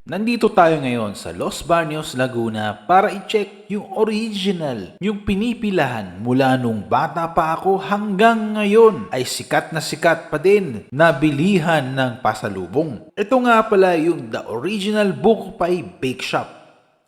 Nandito tayo ngayon sa Los Baños, Laguna para i-check yung original, yung pinipilahan mula nung bata pa ako hanggang ngayon ay sikat na sikat pa din na bilihan ng pasalubong. Ito nga pala yung The Original Buko Pie Bake Shop.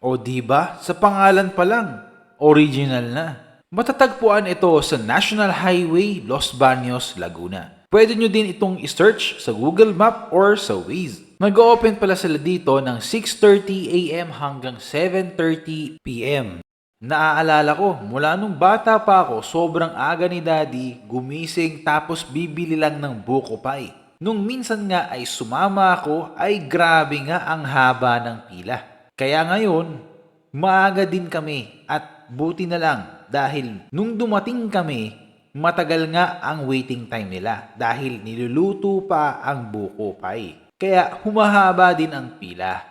O diba, sa pangalan pa lang, original na. Matatagpuan ito sa National Highway, Los Baños, Laguna. Pwede nyo din itong i-search sa Google Map or sa Waze. Mag-open pala sila dito ng 6:30 AM hanggang 7:30 PM. Naaalala ko, mula nung bata pa ako, sobrang aga ni Daddy gumising tapos bibili lang ng buko pie. Nung minsan nga ay sumama ako, ay grabe nga ang haba ng pila. Kaya ngayon, maaga din kami at buti na lang dahil nung dumating kami, matagal nga ang waiting time nila dahil niluluto pa ang buko pie. Kaya humahaba din ang pila.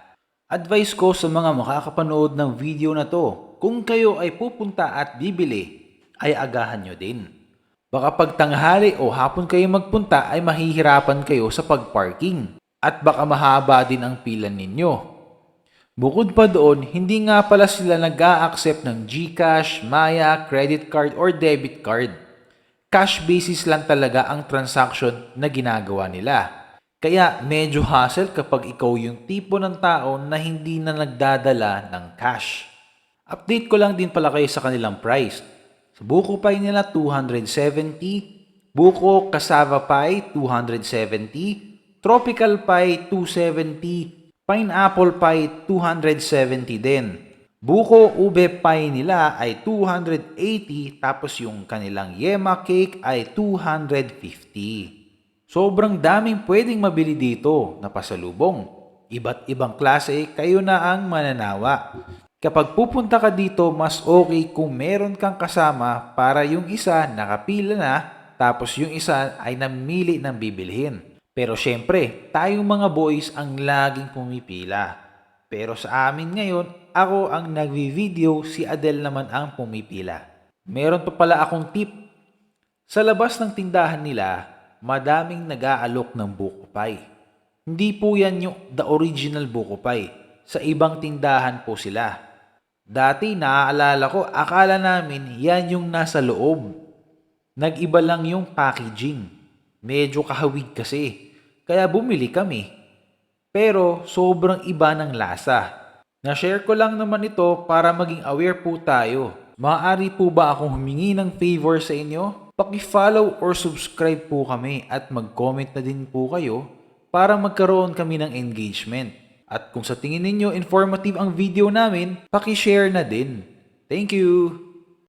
Advice ko sa mga makakapanood ng video na to, kung kayo ay pupunta at bibili, ay agahan nyo din. Baka pag tanghali o hapon kayo magpunta ay mahihirapan kayo sa pagparking at baka mahaba din ang pila ninyo. Bukod pa doon, hindi nga pala sila nag-a-accept ng GCash, Maya, credit card or debit card. Cash basis lang talaga ang transaction na ginagawa nila. Kaya medyo hassle kapag ikaw yung tipo ng tao na hindi na nagdadala ng cash. Update ko lang din pala kayo sa kanilang price. Sa buko pie nila 270, buko cassava pie 270, tropical pie 270, pineapple pie 270 din. Buko ube pie nila ay 280 tapos yung kanilang yema cake ay 250. Sobrang daming pwedeng mabili dito na pasalubong. Iba't ibang klase, kayo na ang mananawa. Kapag pupunta ka dito, mas okay kung meron kang kasama para yung isa nakapila na, tapos yung isa ay namili ng bibilhin. Pero syempre, tayong mga boys ang laging pumipila. Pero sa amin ngayon, ako ang nagvi-video, si Adel naman ang pumipila. Meron pa pala akong tip. Sa labas ng tindahan nila, madaming nag-aalok ng buko pie. Hindi po yan yung the original buko pie. Sa ibang tindahan po sila. Dati naaalala ko, akala namin yan yung nasa loob. Nag-iba lang yung packaging. Medyo kahawig kasi. Kaya bumili kami. Pero sobrang iba ng lasa. Na-share ko lang naman ito para maging aware po tayo. Maaari po ba akong humingi ng favor sa inyo? Paki-follow or subscribe po kami at mag-comment na din po kayo para magkaroon kami ng engagement. At kung sa tingin ninyo informative ang video namin, paki-share na din. Thank you!